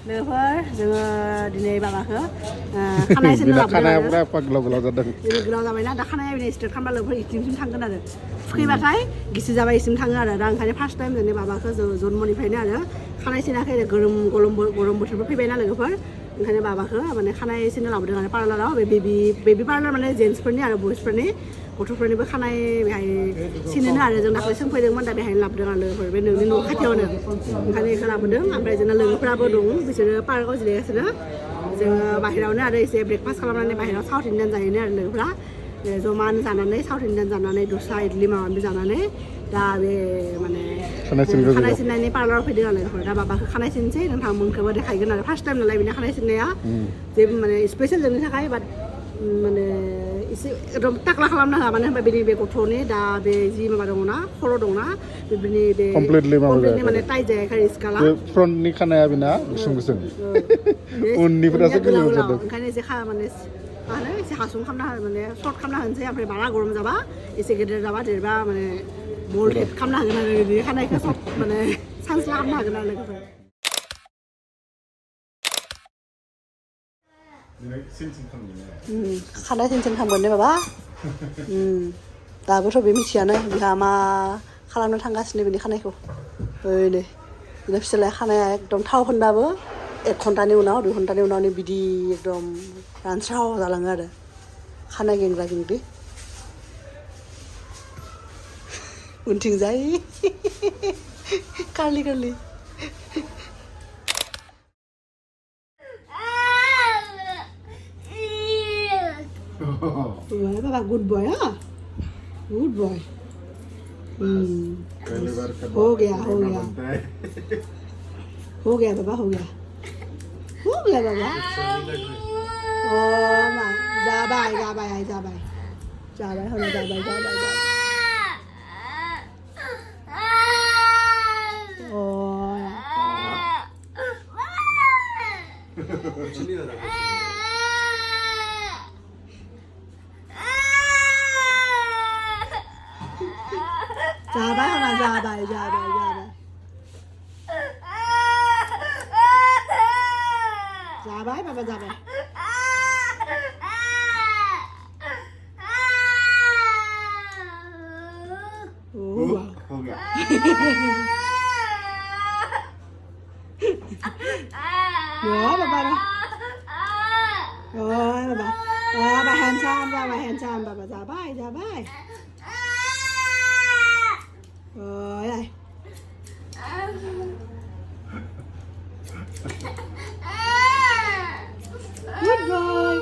लोगोफोर जोङो दिनै माबाखौ खानाय सिननो लाबोदों खानाया पुरा गोलाव गोलाव जादों गोलाव जाबायना दा खानाया बिदिनो स्ट्रेट खालामबा लोगोफोर इथिंसिम थांगोन आरो फुखैबाथाय गिसि जाबाय इसिम थाङो आरो दा ओंखायनो फार्स्ट टाइम जोंनि माबाखौ जन्मनिफ्रायनो आरो खानाय सिनाखै गरम बोथोरबो फैबायना लोगोफोर ओंखायनो बाबाखौ माने खानाय सिननो लाबोदों आरो पार्लाराव बेबि पार्लार माने जेन्ट्सफोरनि आरो बयसफोरनि गथ'फोरनिबो खानाय बेहाय सिनोनो आरो जों दाख्लै सोंफैदोंमोन दा बेहायनो लाबोदों आरो लोगोफोर बे नोंनि न' खाथियावनो ओंखायनो बेखौ लाबोदों ओमफ्राय जोंना लोगोफोराबो दं बिसोरो पार्कआव जिरायगासिनो जोङो बाहेरायावनो आरो एसे ब्रेकफास्ट खालामनानै बाहेरायाव साउथ इण्डियान जाहैनो आरो लोगोफ्रा जमानो जानानै साउथ इण्डियान जानानै दस्रा इडलि माबा माबि जानानै दा बे माने खानाय सिननायनि पार्लाराव फैदों आरो लोगोफोर दा बाबाखौ खानाय सिनसै नोंथांमोनखौबो देखायगोन आरो फार्स्ट टाइम नालाय बेनि खानाय सिननाया जेबो माने स्पेसियेल जोंनि थाखाय बाट माने एसे एकदम टाक्ला खालामनो होआ मानो होनबा बेनि बे गथ'नि दा बे जि माबा दङना खर' दंना बेफोरनि बे कमप्लिटलि माने टाइट जायाखै स्काला फ्रन्टनि खानाया बेना गुसुं गुसुं उननिफोरासो गोलाव जादों ओंखायनो एसे माने मा होनो एसे हासुं खालामना माने सर्ट खालामना होनोसै ओमफ्राय बारा गरम जाबा एसे गेदेर जाबा देरबा माने बल्ड हेड खालामनो हागोन आरो बिदि खानायखौ सब माने सानस्ला खालामनो हागोन आरो लोगोफोर खानाय सिनसिन खालामगोन दे बाबा दाबोथ' बे मिथियानो बिहा मा खालामनो थांगासिनो बेनि खानायखौ ओइ नै बिना फिसालाया खानाया एकदम थाव फोनबाबो 1 घन्टानि उनाव 2 घन्टानि उनाव बिदि एकदम रानस्राव जालाङो आरो खानाय गेंग्रा गेंग्रि उनथिंजाय कारलि कारलि बाबा गुड बॉय हाँ गुड बॉय हो गया बाबा हो गया बाबा ओ माँ जा बाय होने जा बाय जाबाय बाबा जाबाय हो गया बाबा बाबा handsome बाबा जाबाय ôi good boy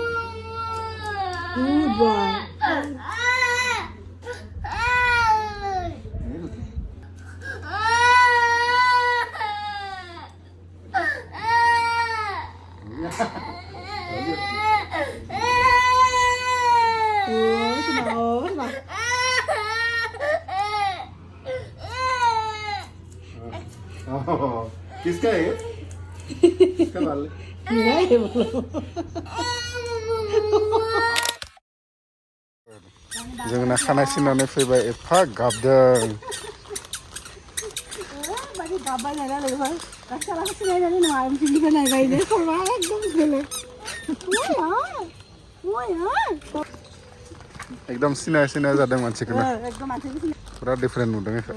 किसका है किसका बाल मेरा है बोलो जोंना खानाय सिननानै फैबाय एफा गाबदों बायदि गाबबाय नायला लोगोफोर गासैबो सिनायनानै नङा आमथिनिखौ नायबाय दे खर'आ एकदम गोले एकदम सिनाय जादों मानसिखौनो एकदम मानसिखौ पुरा डिफरेन्ट नुदों इखो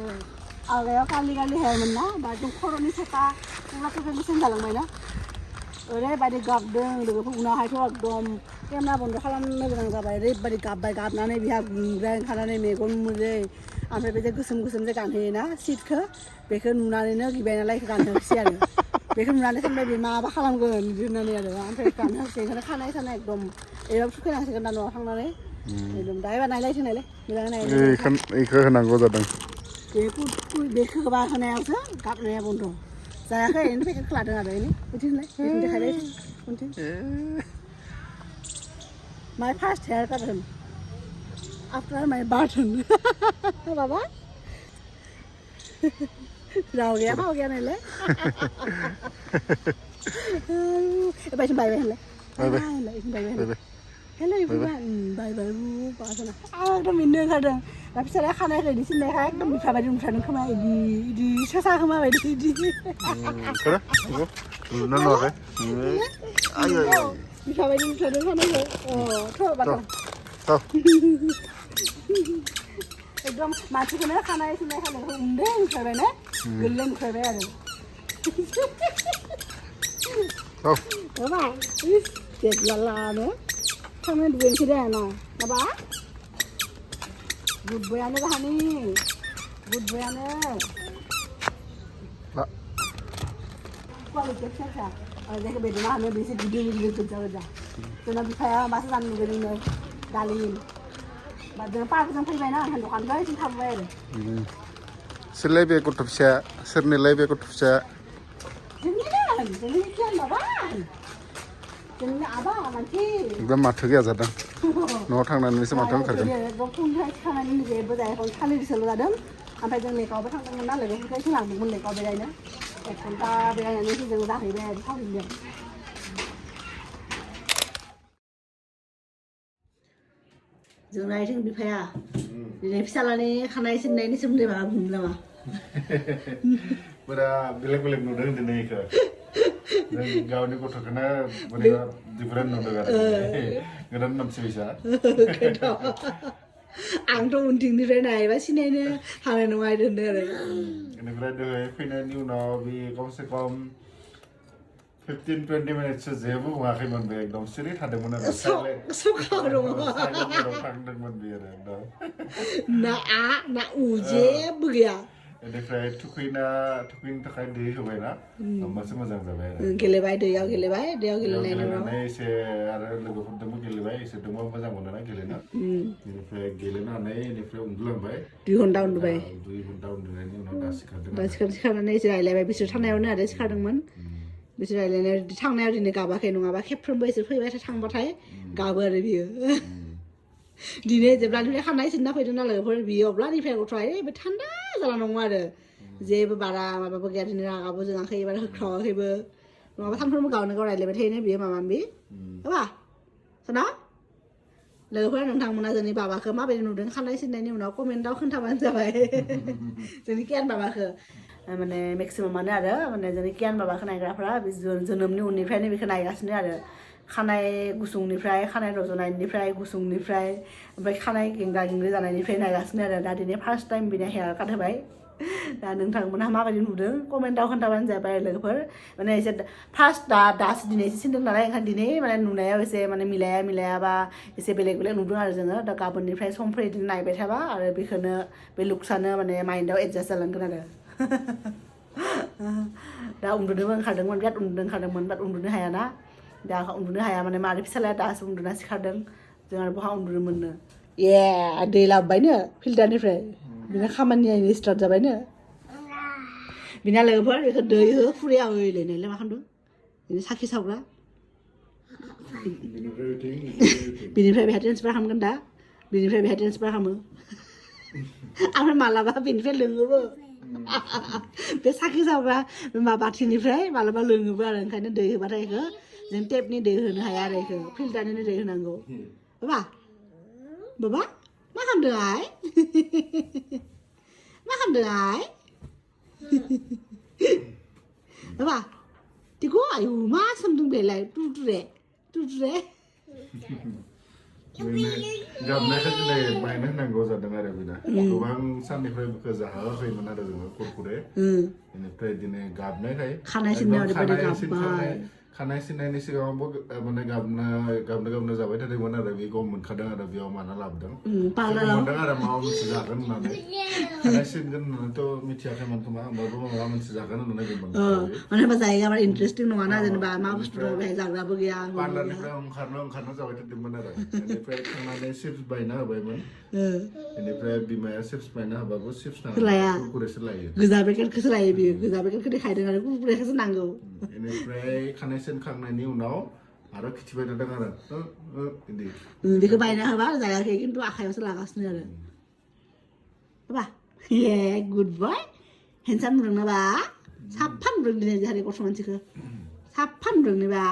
आवगायाव कालि हेयारमोन ना दा एकदम खर'नि सेका पुरा सेन जालांबायना ओरैबायदि गाबदों लोगोफोर उनावहायथ' एकदम केमेरा बन्द खालामनो गोनां जाबाय ओरैबायदि गाबनानै बिहा गुंग्राय ओंखारनानै मेगन मोदै ओमफ्राय बे गोसोम जे गानहोयोना सिटखौ बेखौ नुनानैनो गिबाय नालाय गानहोसै आरो बेखौ नुनानै सानबाय बे माबा खालामगोन बिदि होननानै आरो ओमफ्राय गानहोसै ओंखायनो खानाय एकदम एबार थुखैनांसिगोन दा न'आव थांनानै एकदम दा एबार नायलायसै मोजाङै नायलाय इखो होनांगौ जादों बेखौ होबा होनायावसो गाबनाया बन्द जायाखै ओरैनो पेकेटखौ लादों आरो बिदिनो देखायबाय माय फार्स्ट हेयार काट होन आफ्टार माय बार्थ होन बाबा राव गैया फाव गैया नायलाय बायसिम बायबाय होनलाय हेलो बाय एकदम मिनो ओंखारदों दा फिसालाया खानायखौ इदि सिननायखाय एकदम बिफा बायदि नुथारदों खोमा इदि सेसा खोमा बायदि इदि नुनो नुवाखै आयै बिफा बायदि नुथारदों खानायखौ थ' बाथ' एकदम मानसिखौनो खानाय सुनाय खानायखौ उन्दै नुखाबाय ना गोरलै नुखाबाय आरो बाबा जेब्लानो खानाय दुगैनोसै दे ना बाबा गुड बयानो जाहानि गुड बयानो कुवालिटि फिसा जायखौ बेदना होनो बेसे गिदिर गिदिर गोजा गोजा जोंना बिफाया मासो जानो लुगैदोंनो दालिम बा जों पार्कजों फैबायना ओंखायनो दखाननिफ्राय जों थाबोबाय आरो सोरलाय बे गथ' फिसाया सोरनिलाय बे गथ' फिसाया जोंनि कियान बाबा जोंनि आबा मानसि एकदम माथो गैया जादों न'आव थांनानैसो माथो ओंखारगोन फुंनिफ्राय सिखारनानै जेबो जायाखै थालिरसोल' जादों ओमफ्राय जों लेकावबो थांदोंमोन ना लोगोफोरखौ लांदोंमोन लेकाव बेरायनो 1 घन्टा बेरायनानै जों जाहैबाय आरो थावजों जों रायदों बिफाया दिनै फिसालानि खानाय सिननायनि सोमोन्दै माबा बुंदों नामा बोरा बेलेग बेलेग नुदों दिनै इखो जों गावनि गथ'खौनो बोरैबा दिफारेन्ट नुदों आरो गोदान मानसि फैसा आंथ' उनथिंनिफ्राय नायबा सिनायनो हानाय नङा होनदों आरो बेनिफ्राय दहाय फैनायनि उनाव बे खमसे खम 15-20 मिनिटसो जेबो बुङाखैमोन बे एकदम सिरि थादोंमोन आरो थांदोंमोन बे आरो एकदम ना जेबो गैया बेनिफ्राय थुखैनो थाखाय दै होबायना होमबासो मोजां जाबाय आरो गेलेबाय दैयाव गेलेनायनि उनाव एसे आरो लोगोफोरजोंबो गेलेबाय इसोरजोंबो मोजां मोनोना गेलेनो बेनिफ्राय गेलेनानै बेनिफ्राय उन्दुलांबाय 2 घन्टा उन्दुबाय 2 घन्टा उन्दुनायनि उनाव दा सिखारनानै एसे रायलायबाय बिसोर थानायावनो आरो सिखारदोंमोन बिसोर रायलायनाय थांनायाव दिनै गाबाखै नङाबा खेबफ्रोमबो इसोर फैबाय थांबाथाय गाबो आरो बियो दिनै जेब्लानिफ्राय खानाय सिनना फैदों ना लोगोफोर बियो अब्लानिफ्राय गथ'आ ओरैबायदि थान्दा जाना दङ आरो जेबो बारा माबाबो गैया दिनै रागाबो जोङाखै एबार होख्रावाखैबो नङाबा सानफ्रोमबो गावनो गाव रायलायबाय थायोना बियो माबा माबि होबा साना लोगोफोर नोंथांमोना जोंनि बाबाखौ माबायदि नुदों खानाय सिननायनि उनाव कमेन्टआव खोन्थाबानो जाबाय जोंनि कियान बाबाखौ माने मेक्सिमामानो आरो माने जोंनि कियान बाबाखौ नायग्राफ्रा जोनोमनि उननिफ्रायनो बेखौ नायगासिनो आरो खानाय गुसुंनिफ्राय खानाय रज'नायनिफ्राय गुसुंनिफ्राय ओमफ्राय खानाय गेंगा गेंग्रि जानायनिफ्राय नायगासिनो आरो दा दिनै फार्स्ट टाइम बिनो हेयार काट होबाय दा नोंथांमोनहा माबायदि नुदों कमेन्टआव खोन्थाबानो जाबाय लोगोफोर माने एसे फार्स्ट दासो दिनै एसे सिनदों नालाय ओंखायनो दिनै माने नुनायाव एसे माने मिलायाबा एसे बेलेग नुदों आरो जोङो दा गाबोननिफ्राय समफोर बिदिनो नायबाय थाबा आरो बेखौनो बे लुक्सआनो माने माइन्दआव एडजास्ट जालांगोन आरो दा उन्दुनोबो ओंखारदोंमोन बिराद उन्दुनो ओंखारदोंमोन बाट उन्दुनो हायाना दा उन्दुनो हाया माने मादै फिसालाया दासो उन्दुना सिखारदों जों आरो बहा उन्दुनो मोननो दै लाबोबायनो फिल्टारनिफ्राय बिना खामानिया स्टार्ट जाबायनो बिना लोगोफोर बेखौ दै हो खुरैया ओइलायनायलाय मा खालामदों बिनो साखि सावग्रा बिनिफ्राय बेहा ट्रेन्सफार खालामगोन दा बिनिफ्राय बेहा ट्रेन्सफार खालामो ओमफ्राय मालाबा बेनिफ्राय लोङोबो बे साखि सावग्रा बाथिनिफ्राय मालाबा लोङोबो आरो ओंखायनो दै होबाथाय बेखौ जों टेपनि दै होनो हाया आरो बेखौ फिल्टारनि दै होनांगौ बाबा मा खालामदों आइ मा खालामदों आइ बाबा दिखौ आयु मा सोमदों बेलाय टुटुरे गाबनायखौ दिनै बायनो होनांगौ जादों आरो बेना गोबां साननिफ्राय बेखौ जाहोआखैमोन आरो जोङो कुरकुरे बेनिफ्राय दिनै गाबनायखाय खानाय सिननायनि सिगाङावबो माने गाबनो जाबाय थादोंमोन आरो बे गम मोनखादों आरो बेयाव माना लाबोदों मोनदों आरो माबा मोनसे जागोन होननानै खानाय सिनगोन होननानैथ' मिथियाखैमोन खोमा होमबाबो माबा मोनसे जागोन होननानै गममोन माने होनबा जायगा बारा इन्टारेस्टिं नङाना जेनेबा मा बुस्थु दङ बेहाय जाग्राबो गैया पार्लारनिफ्राय ओंखारनो जाबाय थादोंमोन आरो बेनिफ्राय थांनानै चिप्स बायना होबायमोन बेनिफ्राय बिमाया चिप्स बायना होबाबो चिप्स नाङा कुरकुरेसो लायो गोजा पेकेटखौसो लायो बियो गोजा पेकेटखौ देखायदों आरो कुरकुरेखौसो नांगौ बेनिफ्राय खानाय सिनखांनायनि उनाव आरो खिथिबाय थादों आरो बेखौ बायना होबा जायाखै खिन्थु आखायावसो लागासिनो आरो बाबा गुड बय हेन्डसाम नुदों बा साफा नुदों दिनै जोंहानि गथ' मानसिखौ साफा नुदों बा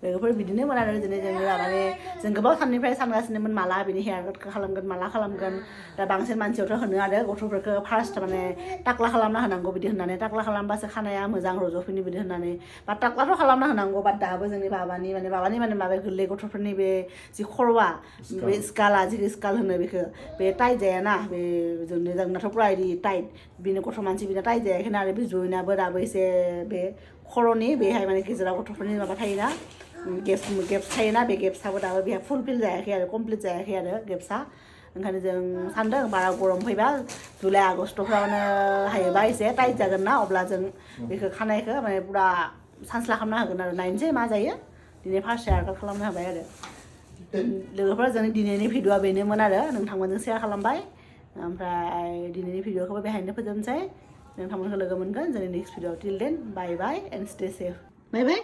लोगोफोर बिदिनोमोन आरो दिनै जोङो माने जों गोबाव साननिफ्राय सानगासिनोमोन माला बिनि हेयार काट खालामगोन माला खालामगोन दा बांसिन मानसियावथ' होनो आरो गथ'फोरखौ फार्स्ट माने टाक्ला खालामना होनांगौ बिदि होननानै टाक्ला खालामबासो खानाया मोजां रज'फिनो बिदि होननानै बा टाक्लाथ' खालामना होनांगौ बाट दाबो जोंनि बाबानि माने माबा गोरलै गथ'फोरनि बे जि खर'आ बे स्काला जि स्काल होनो बेखौ बे टाइट जायाना बे जोंनाथ' पुरा इदि टाइट बिनो गथ' मानसि बिना टाइट जायाखैना आरो बे जयनाबो दाबो एसे बे खर'नि बेहाय माने गेजेराव गथ'फोरनि माबा थायोना गेप्स थायोना बे गेप्सआबो दाबो बेहा फुलफिल जायाखै आरो कमप्लिट जायाखै आरो गेप्सआ ओंखायनो जों सानदों बारा गरम फैबा जुलाइ आगस्ट'फ्रावनो हायोबा एसे टाइट जागोन ना अब्ला जों बेखौ खानायखौ माने पुरा सानस्ला खालामना होगोन आरो नायनोसै मा जायो दिनै फार्स्ट हेयार काट खालामनो हाबाय आरो लोगोफोरा जोंनि दिनैनि भिडिअ'आ बेनोमोन आरो नोंथांमोनजों शेयार खालामबाय ओमफ्राय दिनैनि भिडिअ'खौबो बेहायनो फोजोबनोसै नोंथांमोनखौ लोगो मोनगोन जोंनि next video till then bye bye and stay safe bye bye